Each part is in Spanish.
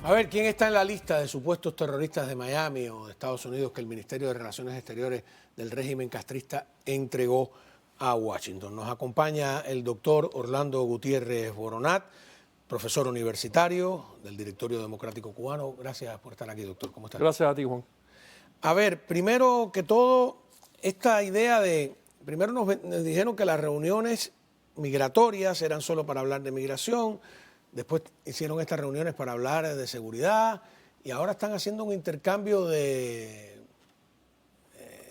A ver, ¿quién está en la lista de supuestos terroristas de Miami o de Estados Unidos que el Ministerio de Relaciones Exteriores del régimen castrista entregó a Washington? Nos acompaña el doctor Orlando Gutiérrez Boronat, profesor universitario del Directorio Democrático Cubano. Gracias por estar aquí, doctor. ¿Cómo está? Gracias a ti, Juan. A ver, primero que todo, esta idea de... Primero nos dijeron que las reuniones migratorias eran solo para hablar de migración. Después hicieron estas reuniones para hablar de seguridad y ahora están haciendo un intercambio de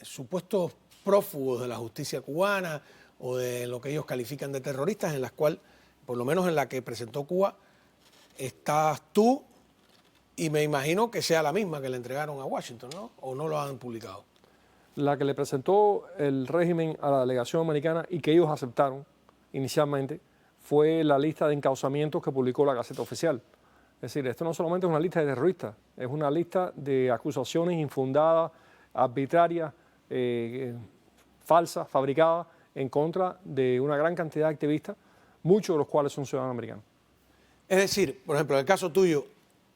supuestos prófugos de la justicia cubana o de lo que ellos califican de terroristas, en las cuales, por lo menos en la que presentó Cuba, estás tú y me imagino que sea la misma que le entregaron a Washington, ¿no? ¿O no lo han publicado? La que le presentó el régimen a la delegación americana y que ellos aceptaron inicialmente fue la lista de encauzamientos que publicó la Gaceta Oficial. Es decir, esto no solamente es una lista de terroristas, es una lista de acusaciones infundadas, arbitrarias, falsas, fabricadas en contra de una gran cantidad de activistas, muchos de los cuales son ciudadanos americanos. Es decir, por ejemplo, en el caso tuyo,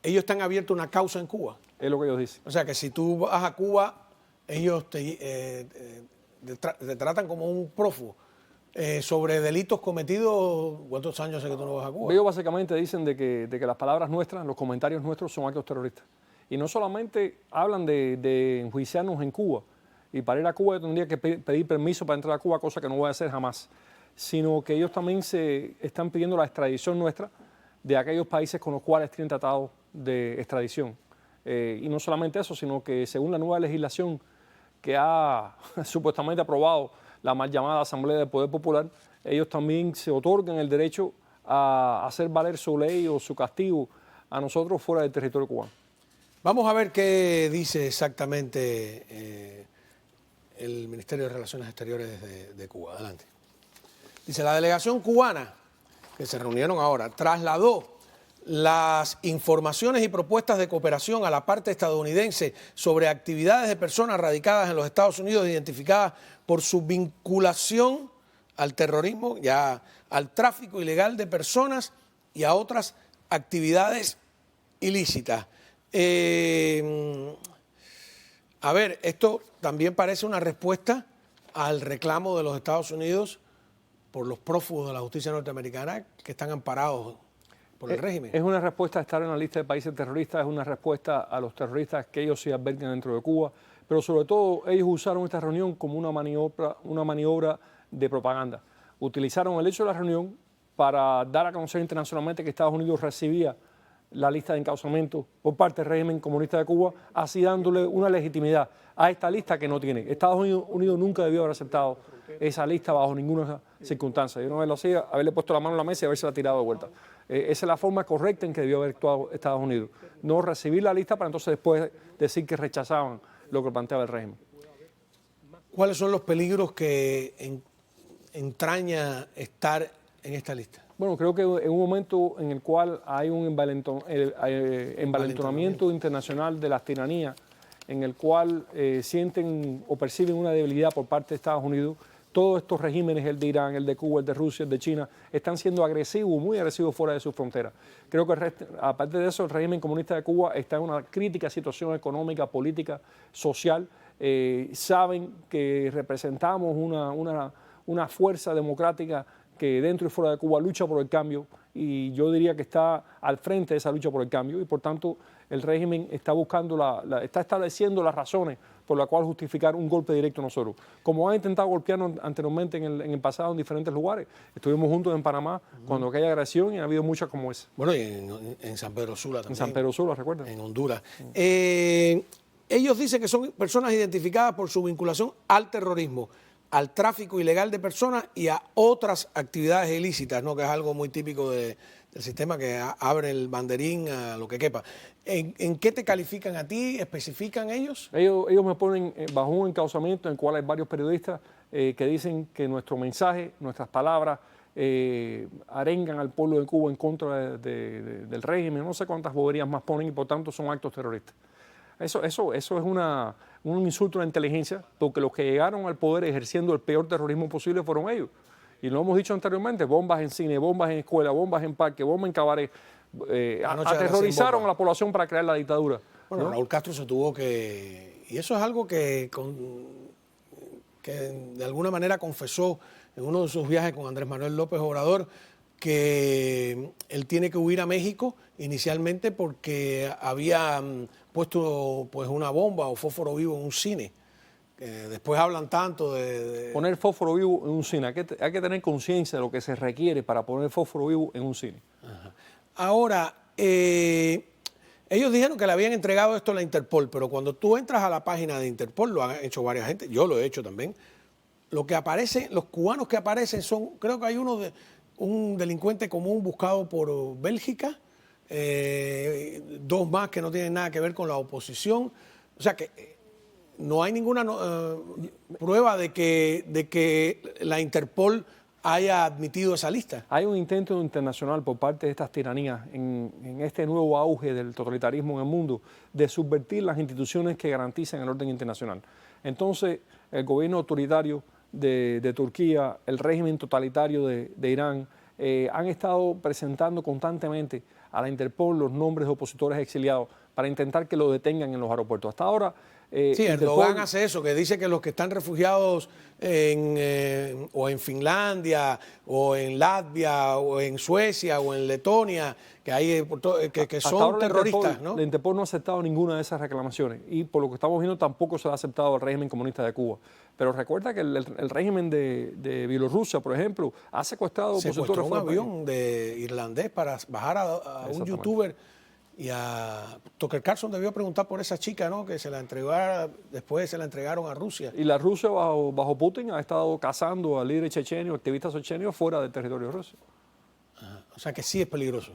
ellos están abiertos una causa en Cuba. Es lo que ellos dicen. O sea, que si tú vas a Cuba, ellos te tratan como un prófugo. Sobre delitos cometidos, ¿cuántos años hace que tú no vas a Cuba? Ellos básicamente dicen de que las palabras nuestras, los comentarios nuestros son actos terroristas. Y no solamente hablan de enjuiciarnos en Cuba, y para ir a Cuba yo tendría que pedir permiso para entrar a Cuba, cosa que no voy a hacer jamás, sino que ellos también se están pidiendo la extradición nuestra de aquellos países con los cuales tienen tratados de extradición. Y no solamente eso, sino que según la nueva legislación que ha supuestamente aprobado la mal llamada Asamblea del Poder Popular, ellos también se otorgan el derecho a hacer valer su ley o su castigo a nosotros fuera del territorio cubano. Vamos a ver qué dice exactamente el Ministerio de Relaciones Exteriores de Cuba. Adelante. Dice, la delegación cubana, que se reunieron ahora, trasladó las informaciones y propuestas de cooperación a la parte estadounidense sobre actividades de personas radicadas en los Estados Unidos identificadas por su vinculación al terrorismo, ya al tráfico ilegal de personas y a otras actividades ilícitas. A ver, esto también parece una respuesta al reclamo de los Estados Unidos por los prófugos de la justicia norteamericana que están amparados por el régimen. Es una respuesta a estar en la lista de países terroristas, es una respuesta a los terroristas que ellos se albergan dentro de Cuba, pero sobre todo ellos usaron esta reunión como una maniobra de propaganda. Utilizaron el hecho de la reunión para dar a conocer internacionalmente que Estados Unidos recibía la lista de encauzamiento por parte del régimen comunista de Cuba, así dándole una legitimidad a esta lista que no tiene. Estados Unidos nunca debió haber aceptado esa lista bajo ninguna circunstancia. Yo no lo hacía, haberle puesto la mano en la mesa y haberse la tirado de vuelta. Esa es la forma correcta en que debió haber actuado Estados Unidos. No recibir la lista para entonces después decir que rechazaban lo que planteaba el régimen. ¿Cuáles son los peligros que entraña estar en esta lista? Bueno, creo que en un momento en el cual hay un envalentonamiento internacional de las tiranías, en el cual sienten o perciben una debilidad por parte de Estados Unidos, todos estos regímenes, el de Irán, el de Cuba, el de Rusia, el de China, están siendo agresivos, muy agresivos fuera de sus fronteras. Creo que aparte de eso, el régimen comunista de Cuba está en una crítica situación económica, política, social. Saben que representamos una fuerza democrática que dentro y fuera de Cuba lucha por el cambio, y yo diría que está al frente de esa lucha por el cambio, y por tanto el régimen está buscando está estableciendo las razones por las cuales justificar un golpe directo a nosotros. Como han intentado golpearnos anteriormente en el pasado en diferentes lugares. Estuvimos juntos en Panamá cuando aquella agresión y ha habido muchas como esa. Bueno, y en San Pedro Sula también. En San Pedro Sula, ¿recuerdan? En Honduras. Ellos dicen que son personas identificadas por su vinculación al terrorismo, al tráfico ilegal de personas y a otras actividades ilícitas, ¿no? Que es algo muy típico del sistema que abre el banderín a lo que quepa. ¿En qué te califican a ti? ¿Especifican ellos? Ellos me ponen bajo un encauzamiento en el cual hay varios periodistas que dicen que nuestro mensaje, nuestras palabras, arengan al pueblo de Cuba en contra del régimen. No sé cuántas boberías más ponen y por tanto son actos terroristas. Eso es un insulto a la inteligencia, porque los que llegaron al poder ejerciendo el peor terrorismo posible fueron ellos. Y lo hemos dicho anteriormente, bombas en cine, bombas en escuela, bombas en parque, bombas en cabaret. Anoche aterrorizaron bomba. a la población para crear la dictadura. Bueno, ¿no? Raúl Castro se tuvo que... Y eso es algo que de alguna manera confesó en uno de sus viajes con Andrés Manuel López Obrador, que él tiene que huir a México inicialmente porque había puesto pues una bomba o fósforo vivo en un cine. Después hablan tanto de... Poner fósforo vivo en un cine. Hay que tener conciencia de lo que se requiere para poner fósforo vivo en un cine. Ajá. Ahora, ellos dijeron que le habían entregado esto a la Interpol, pero cuando tú entras a la página de Interpol, lo han hecho varias gente, yo lo he hecho también, lo que aparece, los cubanos que aparecen son, creo que hay un delincuente común buscado por Bélgica, dos más que no tienen nada que ver con la oposición, o sea que no hay ninguna prueba de que la Interpol haya admitido esa lista. Hay un intento internacional por parte de estas tiranías en este nuevo auge del totalitarismo en el mundo de subvertir las instituciones que garantizan el orden internacional. Entonces, el gobierno autoritario de Turquía, el régimen totalitario de Irán, han estado presentando constantemente a la Interpol los nombres de opositores exiliados para intentar que lo detengan en los aeropuertos. Hasta ahora... sí, Erdogan hace eso, que dice que los que están refugiados o en Finlandia, o en Latvia, o en Suecia, o en Letonia, que, hay, que son terroristas, ¿no? La Interpol no ha aceptado ninguna de esas reclamaciones y por lo que estamos viendo tampoco se ha aceptado al régimen comunista de Cuba. Pero recuerda que el régimen de Bielorrusia, por ejemplo, ha secuestrado opositores. Secuestró un avión de irlandés para bajar a un youtuber. Y a Tucker Carlson debió preguntar por esa chica, ¿no? Que se la entregara, después se la entregaron a Rusia. Y la Rusia bajo Putin ha estado cazando a líderes chechenios, activistas chechenios fuera del territorio ruso. Ajá. O sea que sí es peligroso.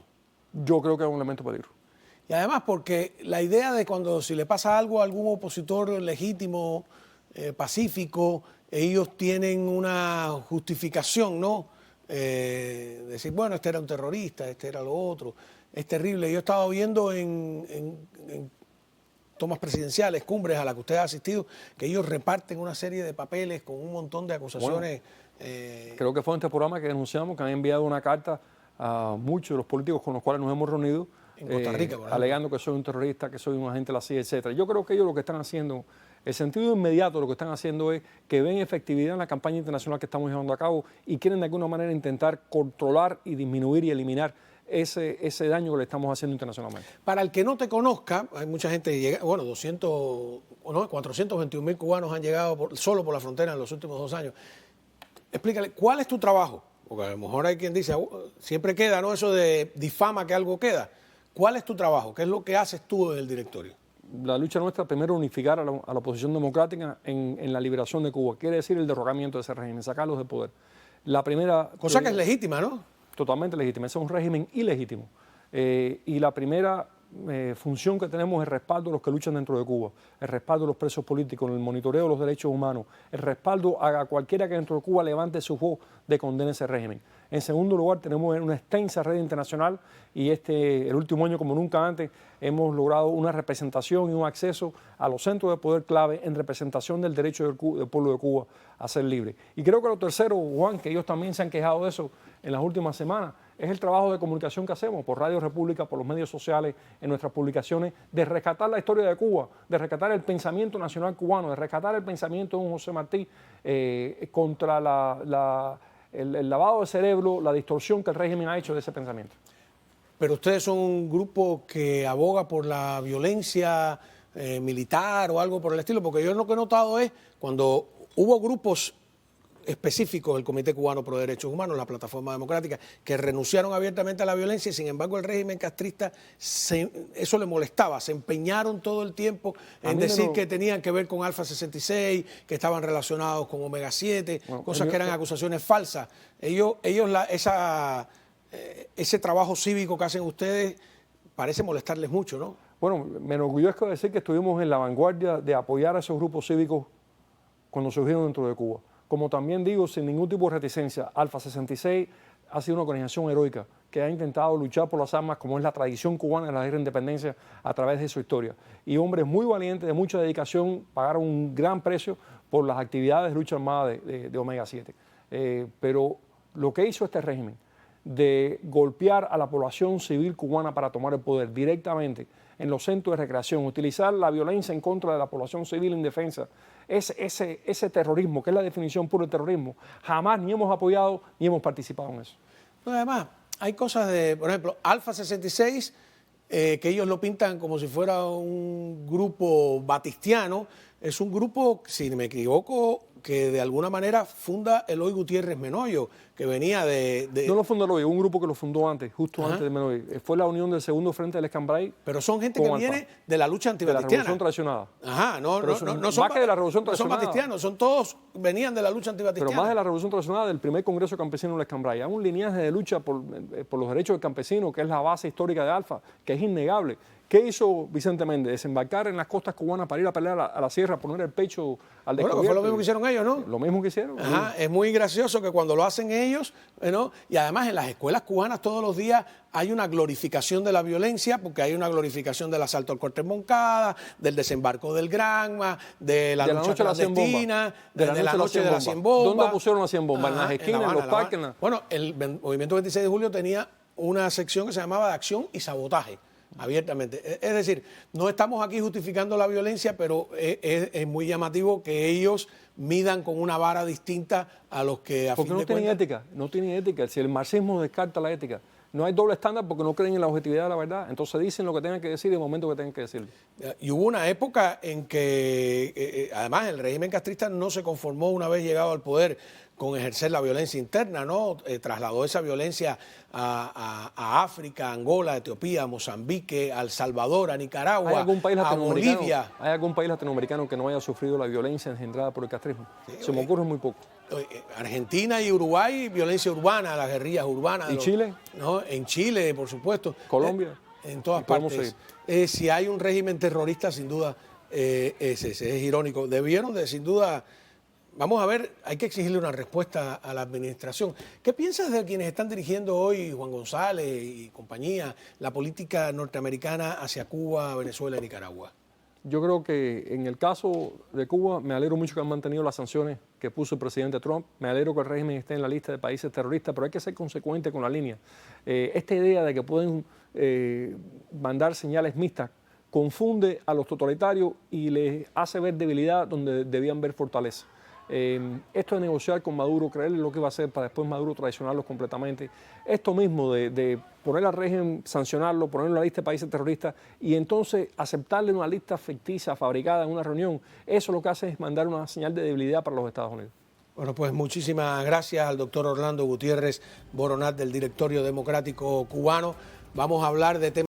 Yo creo que es un elemento de peligro. Y además porque la idea de cuando si le pasa algo a algún opositor legítimo, pacífico, ellos tienen una justificación, ¿no? Decir, bueno, este era un terrorista, este era lo otro. Es terrible. Yo he estado viendo en tomas presidenciales, cumbres a las que usted ha asistido, que ellos reparten una serie de papeles con un montón de acusaciones. Bueno, creo que fue en este programa que denunciamos que han enviado una carta a muchos de los políticos con los cuales nos hemos reunido, en Costa Rica, por alegando que soy un terrorista, que soy un agente de la CIA, etc. Yo creo que ellos lo que están haciendo, el sentido inmediato de lo que están haciendo es que ven efectividad en la campaña internacional que estamos llevando a cabo y quieren de alguna manera intentar controlar y disminuir y eliminar ese daño que le estamos haciendo internacionalmente. Para el que no te conozca, hay mucha gente que llega, bueno, 421.000 cubanos han llegado solo por la frontera en los últimos 2 años. Explícale, ¿cuál es tu trabajo? Porque a lo mejor hay quien dice, siempre queda, ¿no? Eso de difama que algo queda. ¿Cuál es tu trabajo? ¿Qué es lo que haces tú en el directorio? La lucha nuestra, primero, unificar a la oposición democrática en la liberación de Cuba. Quiere decir el derrocamiento de ese régimen, sacarlos del poder. La primera... Cosa que es legítima, ¿no? Totalmente legítima. Ese es un régimen ilegítimo. Y la primera función que tenemos es el respaldo a los que luchan dentro de Cuba, el respaldo a los presos políticos, el monitoreo de los derechos humanos, el respaldo a cualquiera que dentro de Cuba levante su voz de condena ese régimen. En segundo lugar, tenemos una extensa red internacional y el último año, como nunca antes, hemos logrado una representación y un acceso a los centros de poder clave en representación del derecho del pueblo de Cuba a ser libre. Y creo que lo tercero, Juan, que ellos también se han quejado de eso en las últimas semanas, es el trabajo de comunicación que hacemos por Radio República, por los medios sociales, en nuestras publicaciones, de rescatar la historia de Cuba, de rescatar el pensamiento nacional cubano, de rescatar el pensamiento de un José Martí contra el lavado de cerebro, la distorsión que el régimen ha hecho de ese pensamiento. Pero ustedes son un grupo que aboga por la violencia militar o algo por el estilo, porque yo lo que he notado es cuando hubo grupos específicos, el Comité Cubano Pro Derechos Humanos, la Plataforma Democrática, que renunciaron abiertamente a la violencia y sin embargo el régimen castrista eso le molestaba, se empeñaron todo el tiempo en decir que tenían que ver con Alfa 66, que estaban relacionados con Omega 7, bueno, cosas que eran acusaciones falsas. Ese trabajo cívico que hacen ustedes parece molestarles mucho, ¿no? Bueno, me enorgullezco de decir que estuvimos en la vanguardia de apoyar a esos grupos cívicos cuando surgieron dentro de Cuba. Como también digo, sin ningún tipo de reticencia, Alfa 66 ha sido una organización heroica que ha intentado luchar por las armas, como es la tradición cubana de la guerra de independencia, a través de su historia. Y hombres muy valientes, de mucha dedicación, pagaron un gran precio por las actividades de lucha armada de Omega 7. Pero lo que hizo este régimen de golpear a la población civil cubana para tomar el poder directamente en los centros de recreación, utilizar la violencia en contra de la población civil indefensa, ese terrorismo, que es la definición pura de terrorismo, jamás ni hemos apoyado ni hemos participado en eso. No, además, hay cosas por ejemplo, Alfa 66, que ellos lo pintan como si fuera un grupo batistiano, es un grupo, si me equivoco, que de alguna manera funda Eloy Gutiérrez Menoyo, que venía de... No lo fundó Eloy, un grupo que lo fundó antes, justo antes de Menoyo. Fue la unión del segundo frente del Escambray. Pero son gente que viene de la lucha antibatistiana. De la revolución traicionada. Ajá, no son más que de la revolución traicionada. No son batistianos, son todos, venían de la lucha antibatistiana. Pero más de la revolución traicionada del primer Congreso Campesino del Escambray. Hay un lineaje de lucha por los derechos del campesino, que es la base histórica de Alfa, que es innegable. ¿Qué hizo Vicente Méndez? Desembarcar en las costas cubanas para ir a pelear a la sierra, poner el pecho al descubierto. Bueno, fue lo mismo que hicieron ellos, ¿no? Lo mismo que hicieron. Ajá, es muy gracioso que cuando lo hacen ellos, ¿no? Y además en las escuelas cubanas todos los días hay una glorificación de la violencia, porque hay una glorificación del asalto al Cortes Moncada, del desembarco del Granma, de la lucha clandestina, de la noche de las 100 bombas. ¿Dónde pusieron las 100 bombas? En las esquinas, en los parques. Bueno, el movimiento 26 de julio tenía una sección que se llamaba de acción y sabotaje. Abiertamente. Es decir, no estamos aquí justificando la violencia, pero es muy llamativo que ellos midan con una vara distinta a los que a porque fin no de tienen cuentas... ética, no tienen ética. Si el marxismo descarta la ética, no hay doble estándar porque no creen en la objetividad de la verdad. Entonces dicen lo que tengan que decir en el momento que tengan que decirlo. Y hubo una época en que, además, el régimen castrista no se conformó una vez llegado al poder con ejercer la violencia interna, ¿no? Trasladó esa violencia a África, a Angola, a Etiopía, a Mozambique, a El Salvador, a Nicaragua, a Bolivia. ¿Hay algún país latinoamericano que no haya sufrido la violencia engendrada por el castrismo? Se me ocurre muy poco. Argentina y Uruguay, violencia urbana, las guerrillas urbanas. ¿Y Chile? ¿No? En Chile, por supuesto. Colombia. En todas partes. Si hay un régimen terrorista, sin duda, es ese. Es irónico. Debieron de, sin duda... Vamos a ver, hay que exigirle una respuesta a la administración. ¿Qué piensas de quienes están dirigiendo hoy, Juan González y compañía, la política norteamericana hacia Cuba, Venezuela y Nicaragua? Yo creo que en el caso de Cuba me alegro mucho que han mantenido las sanciones que puso el presidente Trump. Me alegro que el régimen esté en la lista de países terroristas, pero hay que ser consecuente con la línea. Esta idea de que pueden mandar señales mixtas confunde a los totalitarios y les hace ver debilidad donde debían ver fortaleza. Esto de negociar con Maduro, creerle lo que va a hacer para después Maduro traicionarlos completamente, esto mismo de poner al régimen, sancionarlo, ponerlo en la lista de países terroristas y entonces aceptarle una lista ficticia, fabricada en una reunión, eso lo que hace es mandar una señal de debilidad para los Estados Unidos. Bueno, pues muchísimas gracias al doctor Orlando Gutiérrez Boronat del Directorio Democrático Cubano. Vamos a hablar de temas